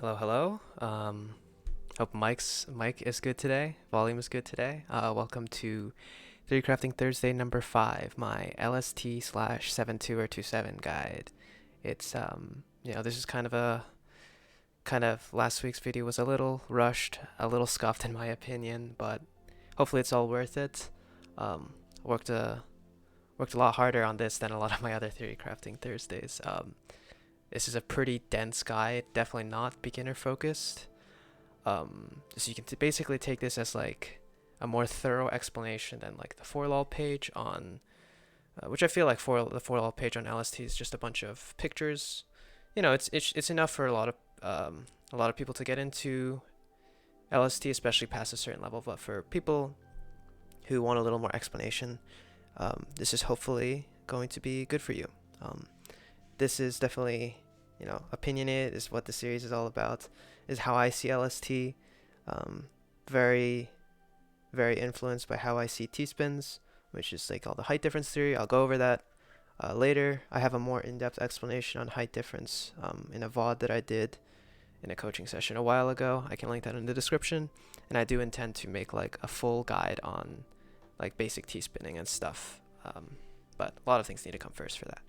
Hello, hello. Hope mic is good today. Volume is good today. Welcome to 3D Crafting Thursday number 5, my LST slash 72 or 27 guide. It's this is kind of last week's video was a little rushed, a little scuffed in my opinion, but hopefully it's all worth it. Um, worked a worked a lot harder on this than a lot of my other 3D Crafting Thursdays. This is a pretty dense guide, definitely not beginner focused. So you can basically take this as like a more thorough explanation than like the for page on, which I feel like the for page on LST is just a bunch of pictures. You know, it's enough for a lot of people to get into LST, especially past a certain level. But for people who want a little more explanation, this is hopefully going to be good for you. This is definitely, opinionated is what the series is all about, is how I see LST. Very, very influenced by how I see T-spins, which is like all the height difference theory. I'll go over that later. I have a more in-depth explanation on height difference in a VOD that I did in a coaching session a while ago. I can link that in the description. And I do intend to make like a full guide on like basic T-spinning and stuff. But a lot of things need to come first for that.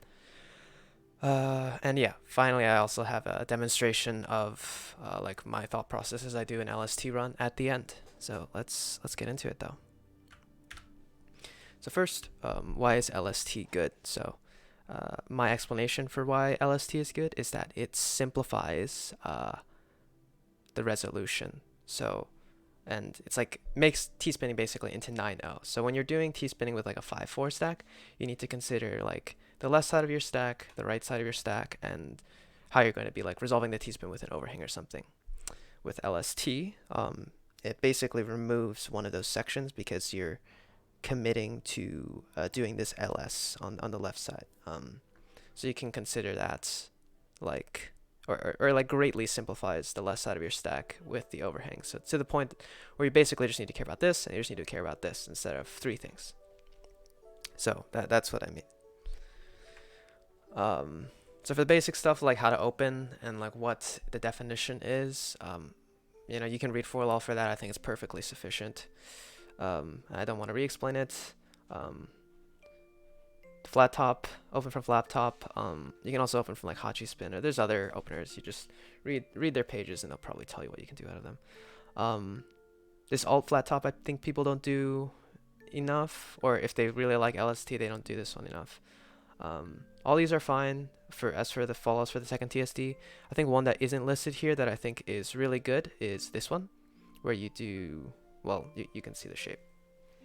And yeah, finally, I also have a demonstration of like my thought process as I do an LST run at the end. So let's get into it though. So first, why is LST good? So my explanation for why LST is good is that it simplifies the resolution. So, and it's like makes T-spinning basically into 9-0. So when you're doing T-spinning with like a 5-4 stack, you need to consider like the left side of your stack, the right side of your stack, and how you're going to be like resolving the T-spin with an overhang or something. With LST, it basically removes one of those sections because you're committing to doing this LS on the left side. So you can consider that like, or like greatly simplifies the left side of your stack with the overhang. So to the point where you basically just need to care about this and you just need to care about this instead of 3 things. So that's what I mean. So for the basic stuff like how to open and like what the definition is, you can read for for that. I think it's perfectly sufficient. I don't want to re-explain it. Flat top, open from flat top. You can also open from like Hachi Spin, or there's other openers. You just read their pages and they'll probably tell you what you can do out of them. This alt flat top, I think people don't do enough, or if they really like LST, they don't do this one enough. All these are fine. As for the follows for the second TSD, I think one that isn't listed here that I think is really good is this one, where you do, well, you can see the shape.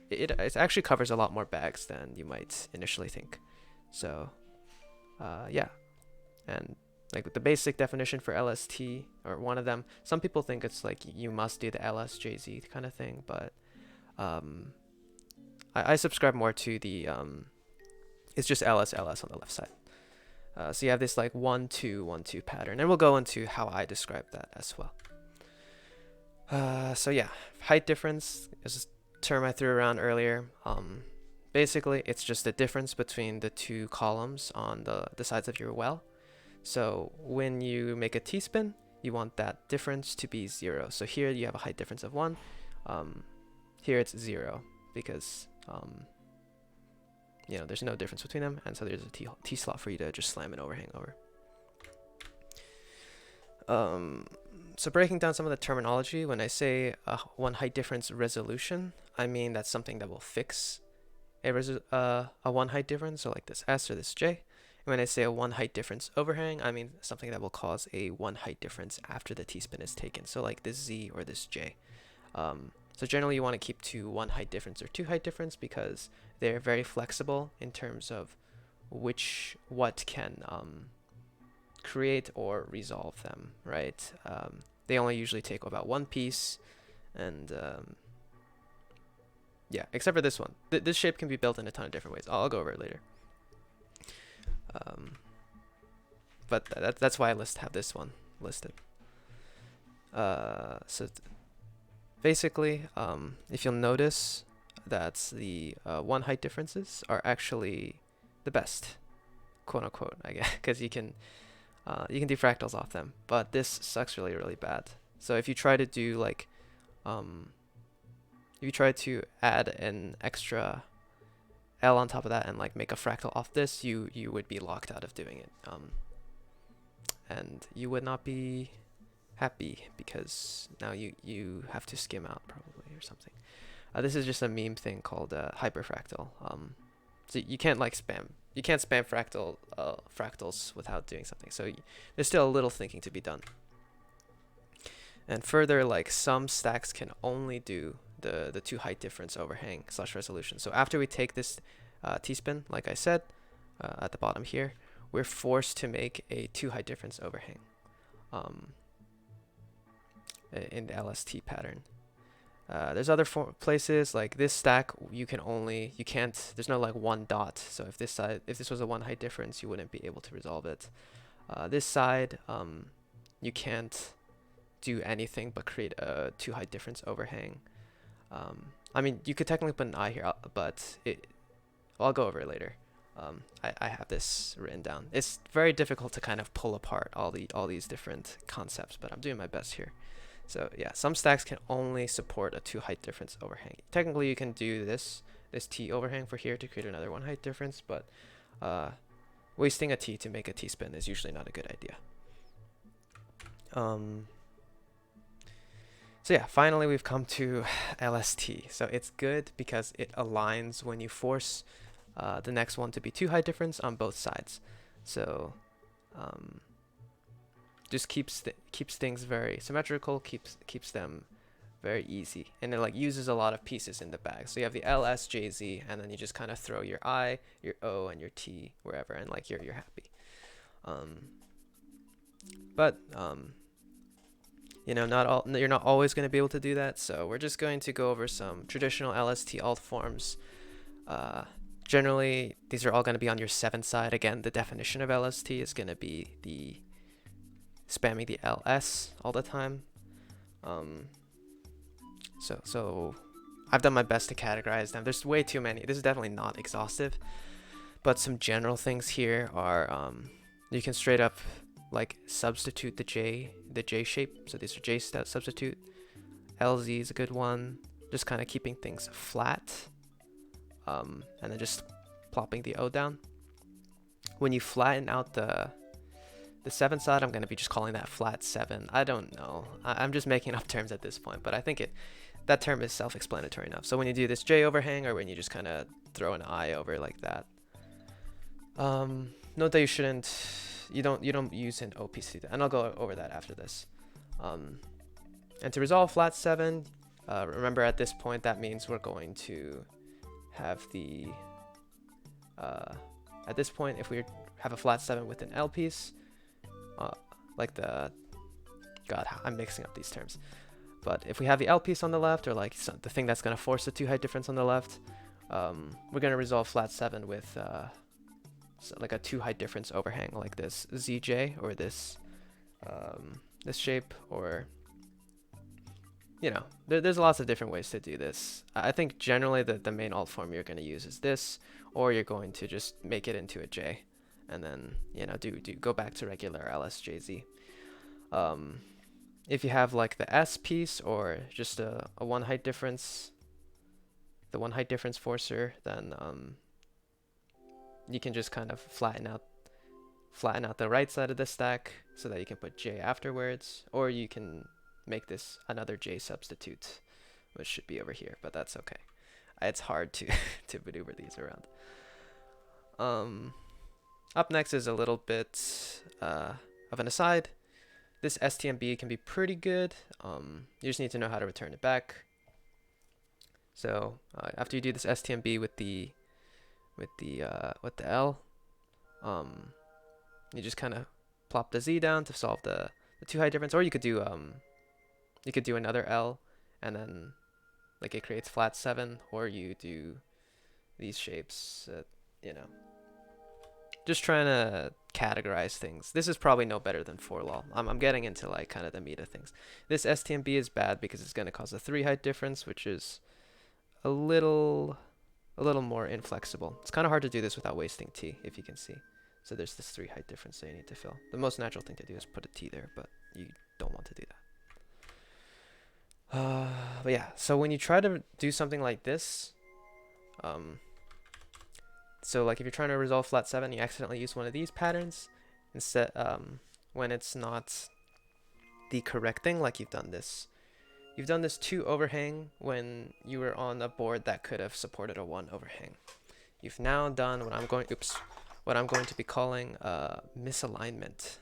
It actually covers a lot more bags than you might initially think. So, yeah. And like the basic definition for LST, or one of them, some people think it's like you must do the LSJZ kind of thing, but I subscribe more to the it's just LS on the left side. So you have this like 1-2-1-2 pattern, and we'll go into how I describe that as well. So yeah, height difference is a term I threw around earlier. Basically, it's just the difference between the 2 columns on the sides of your well. So when you make a T-spin, you want that difference to be 0. So here you have a height difference of 1. Here it's 0 because there's no difference between them, and so there's a T slot for you to just slam an overhang over. So breaking down some of the terminology, when I say one height difference resolution, I mean that's something that will fix a one height difference, so like this S or this J. And when I say a one height difference overhang, I mean something that will cause a one height difference after the T-spin is taken, so like this Z or this J. So generally you want to keep to 1 height difference or 2 height difference because they're very flexible in terms of what can create or resolve them, right? They only usually take about 1 piece, and yeah, except for this one. This shape can be built in a ton of different ways. I'll go over it later. But that's why I have this one listed. So basically, if you'll notice that the 1 height differences are actually the best, quote unquote, I guess, because you can You can do fractals off them, but this sucks really, really bad. So if you try to do like, if you try to add an extra L on top of that and like make a fractal off this, you would be locked out of doing it. And you would not be happy because now you have to skim out probably or something. This is just a meme thing called hyperfractal. So you can't like spam. You can't spam fractals without doing something. So there's still a little thinking to be done. And further, like some stacks can only do the 2 height difference overhang / resolution. So after we take this T-spin, like I said, at the bottom here, we're forced to make a 2 height difference overhang in the LST pattern. There's other places like this stack you can't, there's no like one dot. So if this was a 1 height difference, you wouldn't be able to resolve it. This side, you can't do anything but create a 2 height difference overhang. I mean, you could technically put an I here, but I'll go over it later. I have this written down. It's very difficult to kind of pull apart all these different concepts, but I'm doing my best here. So yeah, some stacks can only support a 2 height difference overhang. Technically, you can do this T overhang for here to create another 1 height difference, but wasting a T to make a T-spin is usually not a good idea. So yeah, finally we've come to LST. So it's good because it aligns when you force the next one to be 2 height difference on both sides. So just keeps things very symmetrical, keeps them very easy, and it like uses a lot of pieces in the bag. So you have the L, S, J, Z, and then you just kind of throw your I, your O, and your T wherever, and like you're happy. But you know, you're not always going to be able to do that. So we're just going to go over some traditional LST alt forms. Generally, these are all going to be on your 7 side. Again, the definition of LST is going to be the spamming the LS all the time. So I've done my best to categorize them. There's way too many. This is definitely not exhaustive, but some general things here are you can straight up like substitute the J shape. So these are J substitute. LZ is a good one. Just kind of keeping things flat, and then just plopping the O down. When you flatten out the 7 side, I'm going to be just calling that flat 7. I don't know. I'm just making up terms at this point, but I think that term is self-explanatory enough. So when you do this J overhang, or when you just kind of throw an I over like that, note that you don't use an OPC, and I'll go over that after this. And to resolve flat 7, remember at this point that means we're going to have the at this point, if we have a flat 7 with an L piece, like God, I'm mixing up these terms. But if we have the L piece on the left, or like the thing that's going to force the 2 height difference on the left, we're going to resolve flat 7 with like a 2 height difference overhang, like this ZJ, or this this shape, or you know, there's lots of different ways to do this. I think generally the main alt form you're going to use is this, or you're going to just make it into a J, and then, you know, go back to regular LSJZ. If you have like the S piece, or just a 1 height difference, the 1 height difference forcer, then you can just kind of flatten out the right side of the stack so that you can put J afterwards, or you can make this another J substitute, which should be over here, but that's okay. It's hard to to maneuver these around. Up next is a little bit of an aside. This STMB can be pretty good. You just need to know how to return it back. So after you do this STMB with the L, you just kind of plop the Z down to solve the 2 height difference, or you could do another L, and then like it creates flat 7, or you do these shapes. You know, just trying to categorize things. This is probably no better than 4lol. I'm getting into like kind of the meat of things. This STMB is bad because it's going to cause a 3 height difference, which is a little more inflexible. It's kind of hard to do this without wasting T, if you can see. So there's this 3 height difference that you need to fill. The most natural thing to do is put a T there, but you don't want to do that. But yeah, so when you try to do something like this, so like if you're trying to resolve flat 7, you accidentally use one of these patterns instead, when it's not the correct thing, like you've done this. You've done this 2 overhang when you were on a board that could have supported a 1 overhang. You've now done what I'm going to be calling misalignment.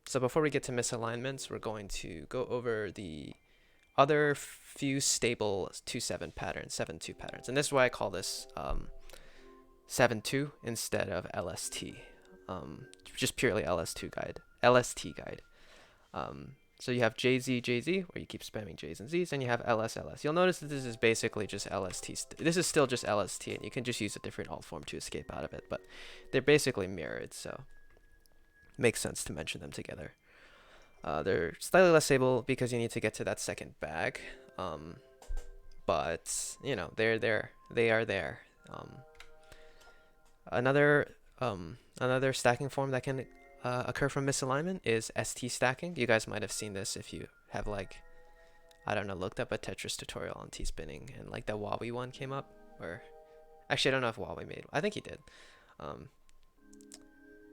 So before we get to misalignments, we're going to go over the other few stable 2-7 patterns, 7-2 patterns. And this is why I call this 7-2 instead of LST. Just purely LST guide. So you have JZ, JZ, where you keep spamming J's and Z's, and you have LS, LS. You'll notice that this is basically just LST. This is still just LST, and you can just use a different alt form to escape out of it, but they're basically mirrored, so it makes sense to mention them together. They're slightly less stable because you need to get to that second bag, but, you know, they're there. They are there. Another stacking form that can occur from misalignment is ST stacking. You guys might have seen this if you have, like, I don't know, looked up a Tetris tutorial on T-spinning and like the Huawei one came up, or actually I don't know if Huawei made, I think he did.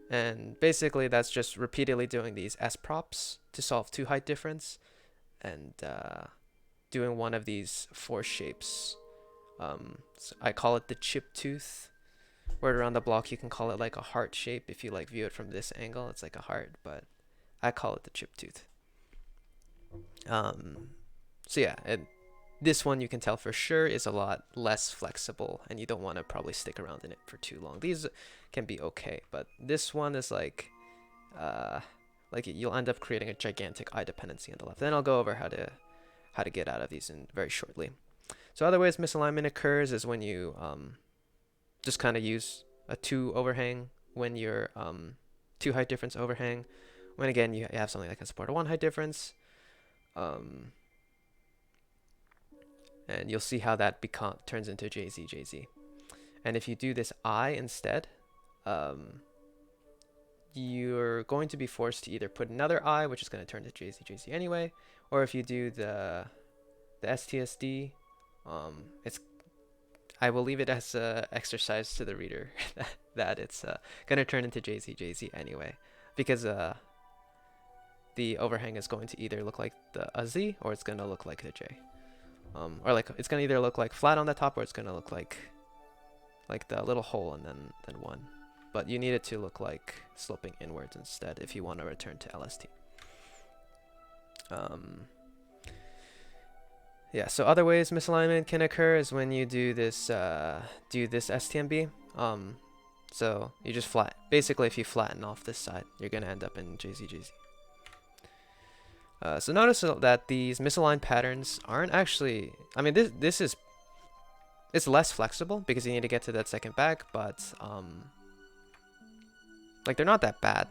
And basically that's just repeatedly doing these S props to solve 2 height difference and doing one of these 4 shapes. So I call it the chip tooth. Word around the block, you can call it like a heart shape. If you like view it from this angle, it's like a heart, but I call it the chip tooth. So yeah, this one you can tell for sure is a lot less flexible, and you don't want to probably stick around in it for too long. These can be okay, but this one is like you'll end up creating a gigantic eye dependency on the left. Then I'll go over how to get out of these in very shortly. So other ways misalignment occurs is when you just kind of use a 2 overhang when you're 2 height difference overhang. When again you have something that can support a 1 height difference. And you'll see how that turns into JZ, JZ. And if you do this I instead, you're going to be forced to either put another I, which is going to turn to JZ, JZ anyway, or if you do the STSD, I will leave it as an exercise to the reader that it's going to turn into JZ, JZ anyway, because the overhang is going to either look like a Z or it's going to look like the J. Or like it's going to either look like flat on the top or it's going to look like the little hole and then 1. But you need it to look like sloping inwards instead if you want to return to LST. Yeah, so other ways misalignment can occur is when you do this STMB. So you just basically if you flatten off this side, you're going to end up in JZ, JZ. So notice that these misaligned patterns aren't actually, I mean, it's less flexible because you need to get to that second bag, but like they're not that bad.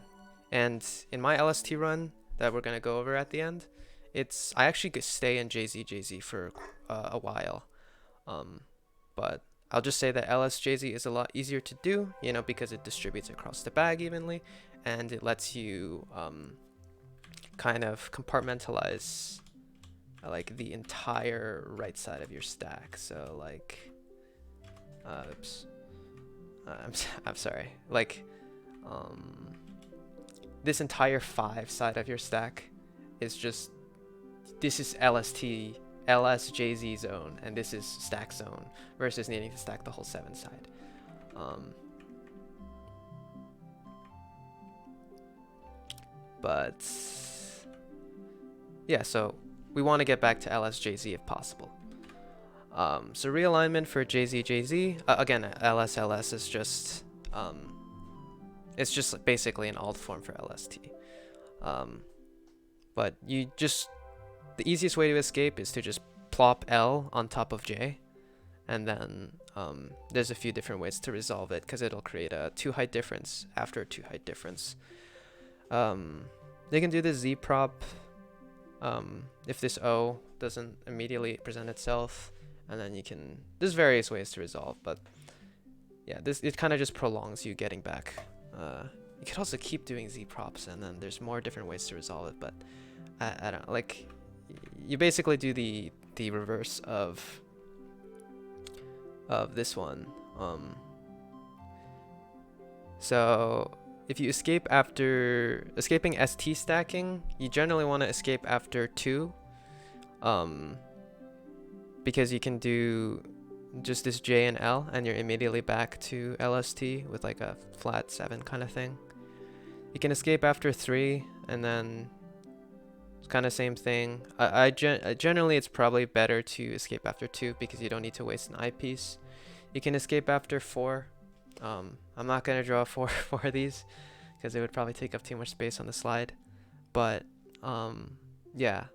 And in my LST run that we're going to go over at the end, I actually could stay in JZ, JZ for a while. But I'll just say that LSJZ is a lot easier to do, you know, because it distributes across the bag evenly, and it lets you kind of compartmentalize like the entire right side of your stack. So like, oops, I'm sorry. Like, this entire 5 side of your stack is just, this is LSJZ zone, and this is stack zone, versus needing to stack the whole 7 side. But yeah, so we want to get back to LSJZ if possible. So realignment for JZ, again, LS is just, it's just basically an alt form for LST. But the easiest way to escape is to just plop L on top of J, and then there's a few different ways to resolve it, because it'll create a 2 height difference after a 2 height difference. They can do the Z prop if this O doesn't immediately present itself, and then there's various ways to resolve, but yeah, it kind of just prolongs you getting back. You could also keep doing z props, and then there's more different ways to resolve it. But I don't know, like you basically do the reverse of this one. So if you escape after escaping ST stacking, you generally want to escape after 2, because you can do just this J and L, and you're immediately back to LST with like a flat 7 kind of thing. You can escape after 3, and then it's kind of same thing. Generally, it's probably better to escape after 2 because you don't need to waste an eyepiece. You can escape after 4. I'm not gonna draw four of these because it would probably take up too much space on the slide. But yeah,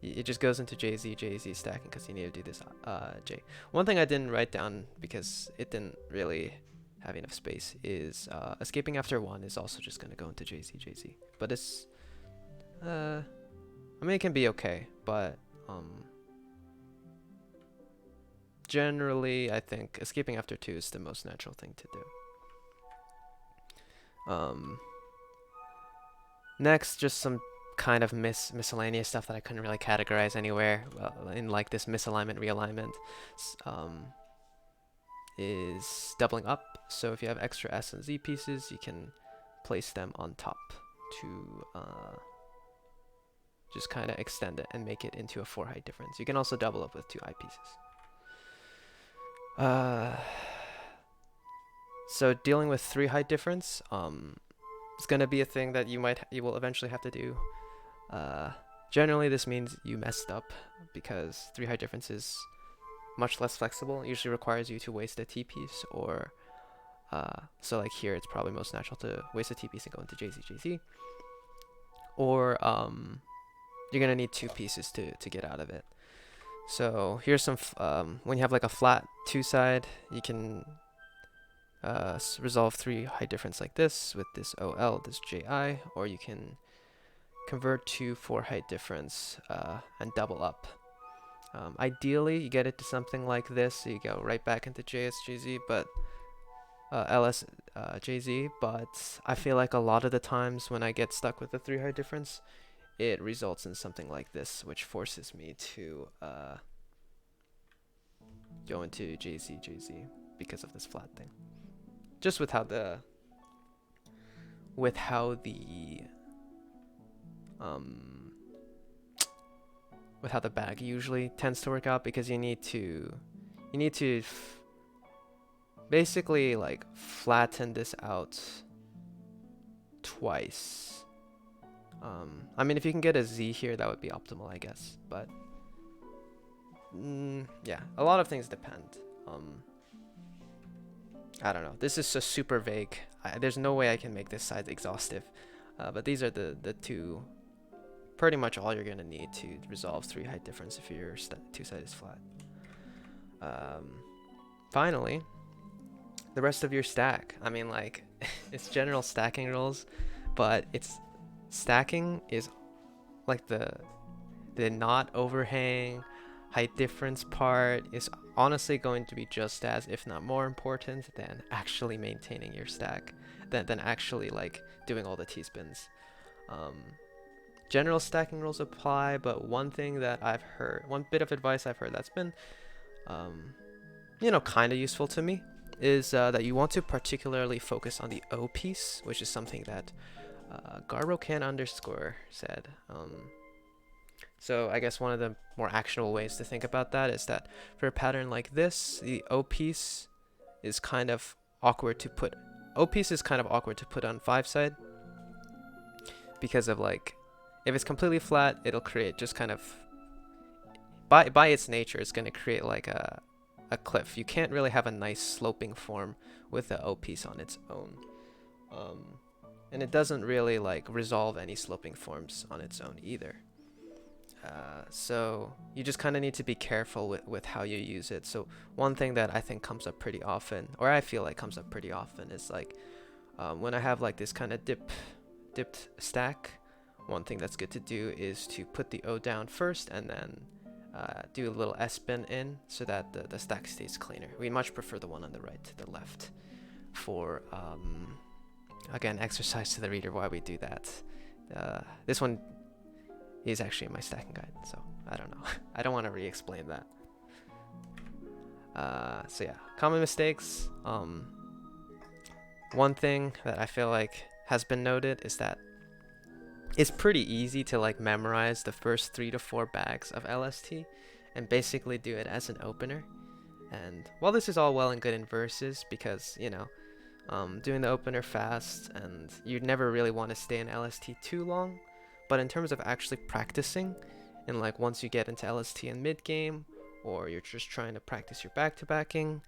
it just goes into JZ stacking because you need to do this J. One thing I didn't write down because it didn't really have enough space is escaping after 1 is also just gonna go into JZ. But it's I mean, it can be okay, but generally I think escaping after 2 is the most natural thing to do. Next, just some kind of miscellaneous stuff that I couldn't really categorize anywhere in like this misalignment realignment is doubling up. So if you have extra S and Z pieces, you can place them on top to just kind of extend it and make it into a 4 height difference. You can also double up with 2 eyepieces. So dealing with 3 height difference, it's gonna be a thing that you will eventually have to do. Generally, this means you messed up because 3 height difference is much less flexible. It usually requires you to waste a T piece, or so like here, it's probably most natural to waste a T piece and go into JZ, or you're gonna need 2 pieces to get out of it. So here's some when you have like a flat 2 side, you can resolve 3 height difference like this with this OL, this JI, or you can convert to 4 height difference and double up. Ideally, you get it to something like this, so you go right back into JSJZ, but JZ. But I feel like a lot of the times when I get stuck with the 3 height difference, it results in something like this, which forces me to go into JZ because of this flat thing. Just with how the bag usually tends to work out, because you need to basically like flatten this out twice. I mean, if you can get a Z here, that would be optimal, I guess, but yeah, a lot of things depend. I don't know, this is just super vague. There's no way I can make this side exhaustive, but these are the 2, pretty much all you're gonna need to resolve 3 height difference if your 2 side is flat. Finally, the rest of your stack. I mean, like, it's general stacking rules, but stacking is like the not overhang height difference part is honestly going to be just as, if not more important than actually maintaining your stack, than actually like doing all the T-spins. General stacking rules apply, but one thing that one bit of advice I've heard that's been kind of useful to me is that you want to particularly focus on the O piece, which is something that Garrocan_ said. So I guess one of the more actionable ways to think about that is that for a pattern like this, the O piece is kind of awkward to put. O piece is kind of awkward to put on 5 side because of like, if it's completely flat, it'll create just kind of by its nature, it's going to create like a cliff. You can't really have a nice sloping form with the O piece on its own. And it doesn't really like resolve any sloping forms on its own either. So you just kind of need to be careful with how you use it. So one thing that I think comes up pretty often, or I feel like comes up pretty often, is like when I have like this kind of dipped stack, one thing that's good to do is to put the O down first and then do a little S-spin in so that the stack stays cleaner. We much prefer the one on the right to the left for, again, exercise to the reader why we do that. This one is actually in my stacking guide, so I don't know. I don't want to re-explain that. So yeah, common mistakes. One thing that I feel like has been noted is that it's pretty easy to like memorize the first 3 to 4 bags of LST and basically do it as an opener. And while this is all well and good in verses, because you know, doing the opener fast and you'd never really want to stay in LST too long, but in terms of actually practicing, and like once you get into LST in mid game, or you're just trying to practice your back-to-backing,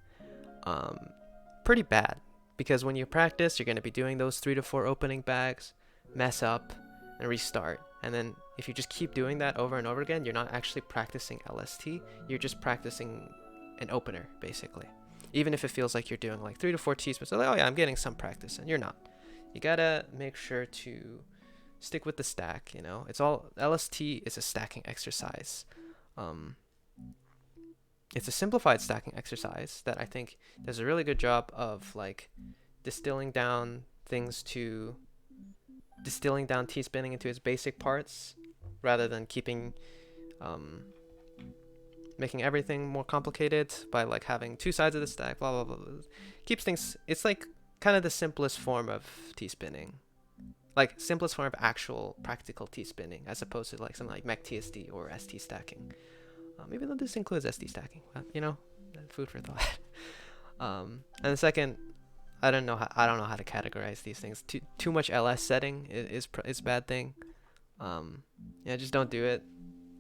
pretty bad. Because when you practice, you're going to be doing those 3 to 4 opening bags, mess up, and restart. And then if you just keep doing that over and over again, you're not actually practicing LST, you're just practicing an opener, basically. Even if it feels like you're doing like 3 to 4 teaspoons, so like, oh yeah, I'm getting some practice, and you're not. You gotta make sure to stick with the stack, you know? It's all, LST is a stacking exercise. It's a simplified stacking exercise that I think does a really good job of like distilling down T-spinning into its basic parts rather than keeping making everything more complicated by like having 2 sides of the stack, blah blah blah. Keeps things, it's like kind of the simplest form of T-spinning. Like simplest form of actual practical T-spinning as opposed to like something like mech TSD or ST stacking. Even though this includes SD stacking, but, you know, food for thought. And the second, I don't know how to categorize these things. Too much LS setting is a bad thing. Yeah, just don't do it.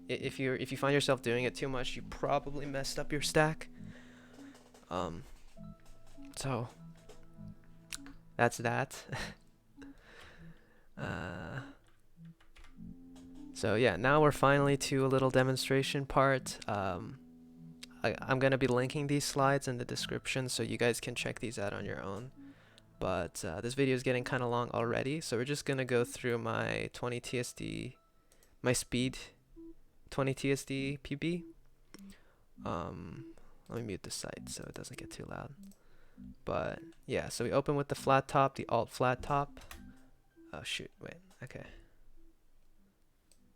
If you find yourself doing it too much, you probably messed up your stack. So that's that. So yeah, now we're finally to a little demonstration part. I'm gonna be linking these slides in the description so you guys can check these out on your own. But this video is getting kind of long already, so we're just gonna go through my 20 TSD, my speed 20 TSD PB. Let me mute the site so it doesn't get too loud. But yeah, so we open with the flat top, the alt flat top. Oh shoot, wait, okay.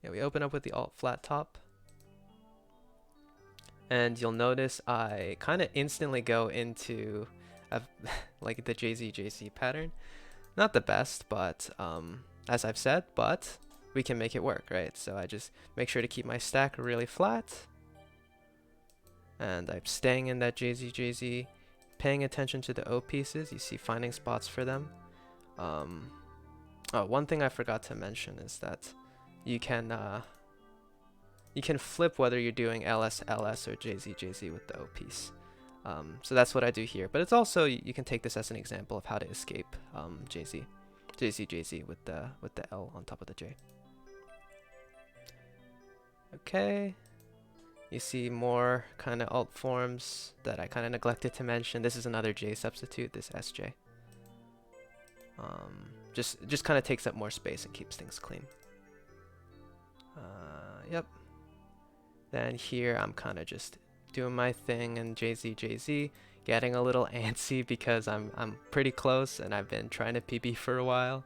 Yeah, we open up with the alt flat top. And you'll notice I kind of instantly go into like the JZ pattern. Not the best, but as I've said, but we can make it work, right? So I just make sure to keep my stack really flat. And I'm staying in that JZ, paying attention to the O pieces. You see, finding spots for them. Oh, one thing I forgot to mention is that you can flip whether you're doing LS or JZ with the O piece. So that's what I do here. But it's also, you can take this as an example of how to escape JZ with the L on top of the J. Okay. You see more kind of alt forms that I kind of neglected to mention. This is another J substitute, this SJ. Just kind of takes up more space and keeps things clean. Yep. Then here I'm kind of just doing my thing in JZ, getting a little antsy because I'm pretty close and I've been trying to PB for a while.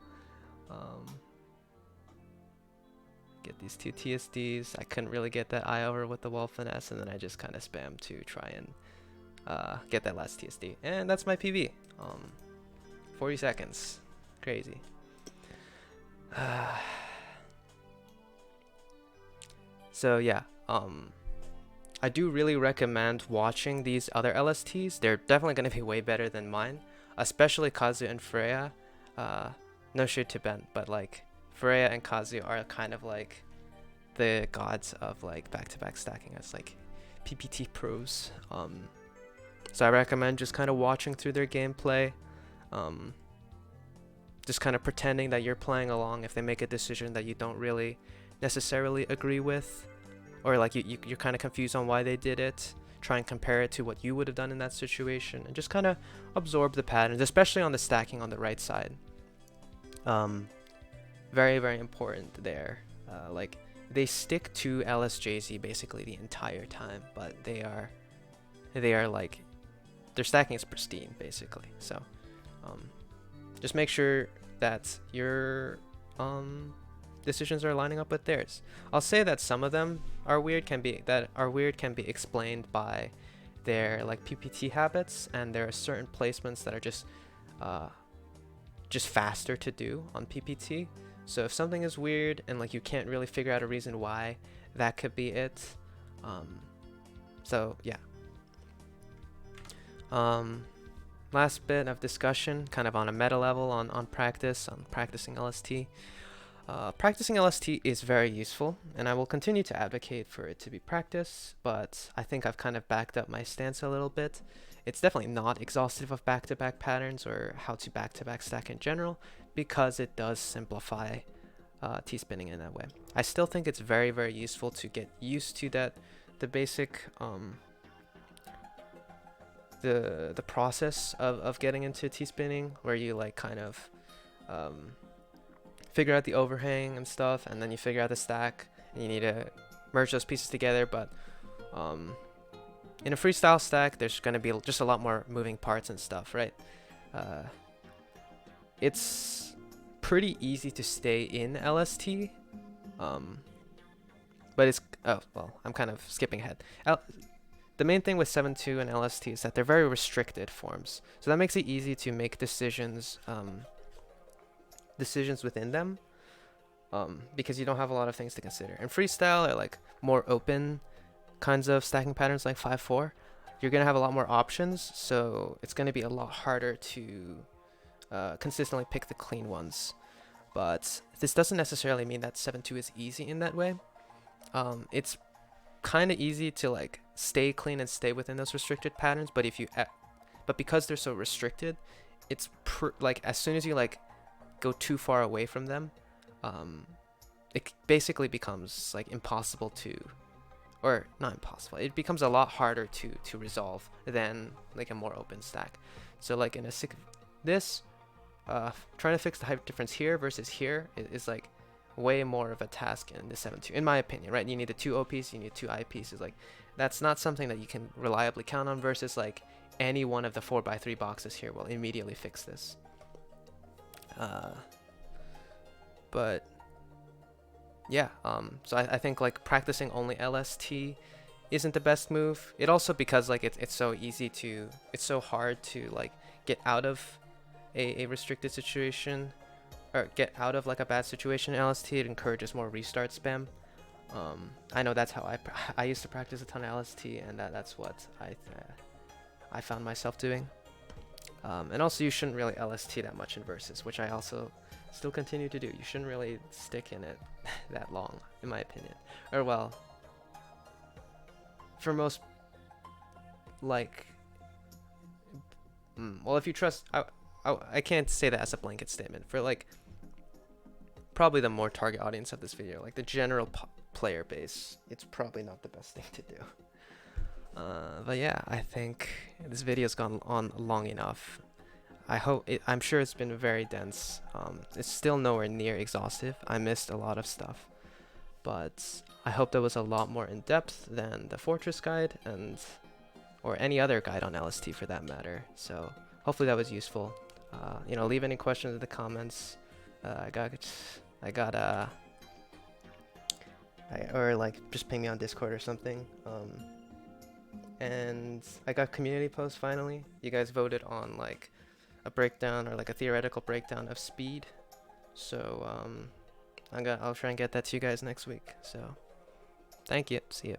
Get these 2 TSDs. I couldn't really get that eye over with the wall finesse, and then I just kind of spam to try and get that last TSD. And that's my PB. 40 seconds. Crazy. So yeah, I do really recommend watching these other LSTs. They're definitely going to be way better than mine, especially Kazu and Freya. No shade to Ben, but like Freya and Kazu are kind of like the gods of like back-to-back stacking as like PPT pros. So I recommend just kind of watching through their gameplay, just kind of pretending that you're playing along. If they make a decision that you don't really necessarily agree with, or like you're kind of confused on why they did it, try and compare it to what you would have done in that situation, and just kind of absorb the patterns, especially on the stacking on the right side. Very, very important there. Like they stick to LSJZ basically the entire time, but they are like, their stacking is pristine basically. So just make sure that your decisions are lining up with theirs. I'll say that some of them are weird, can be explained by their like PPT habits, and there are certain placements that are just faster to do on PPT. So if something is weird and like you can't really figure out a reason why, that could be it. So yeah. Last bit of discussion, kind of on a meta level, on practicing LST. Practicing LST is very useful, and I will continue to advocate for it to be practiced, but I think I've kind of backed up my stance a little bit. It's definitely not exhaustive of back-to-back patterns or how to back-to-back stack in general, because it does simplify T-spinning in that way. I still think it's very, very useful to get used to the basic the process of getting into T-spinning, where you like kind of figure out the overhang and stuff, and then you figure out the stack, and you need to merge those pieces together. But in a freestyle stack, there's going to be just a lot more moving parts and stuff, right? It's pretty easy to stay in LST, but it's, oh, well, I'm kind of skipping ahead. The main thing with 7.2 and LST is that they're very restricted forms, so that makes it easy to make decisions within them, because you don't have a lot of things to consider. In freestyle, or like more open kinds of stacking patterns like 5-4, you're gonna have a lot more options, so it's gonna be a lot harder to consistently pick the clean ones. But this doesn't necessarily mean that 7.2 is easy in that way. It's kind of easy to like stay clean and stay within those restricted patterns, but but because they're so restricted, it's like as soon as you like go too far away from them, it basically becomes like impossible to, or not impossible, it becomes a lot harder to resolve than like a more open stack. So like in a trying to fix the height difference here versus here is like way more of a task in the 7.2, in my opinion, right? You need the 2 OPs, you need 2 I pieces. Like that's not something that you can reliably count on, versus like any one of the 4x3 boxes here will immediately fix this. But yeah, so I think like practicing only LST isn't the best move. It also, because like it's so hard to like get out of a restricted situation, or get out of like a bad situation in LST. It encourages more restart spam. I know that's how I used to practice a ton of LST, and that's what I found myself doing. And also, you shouldn't really LST that much in versus, which I also still continue to do. You shouldn't really stick in it that long, in my opinion. Or well, for most, like, well, if you trust, I can't say that as a blanket statement. For like probably the more target audience of this video, like the general player base, it's probably not the best thing to do. But yeah, I think this video's gone on long enough. I'm sure it's been very dense. It's still nowhere near exhaustive. I missed a lot of stuff, but I hope that was a lot more in depth than the Fortress guide, or any other guide on LST for that matter. So hopefully that was useful. Leave any questions in the comments. Or like just ping me on Discord or something. And I got community posts finally. You guys voted on like a breakdown, or like a theoretical breakdown of speed. So I'll try and get that to you guys next week. So thank you. See you.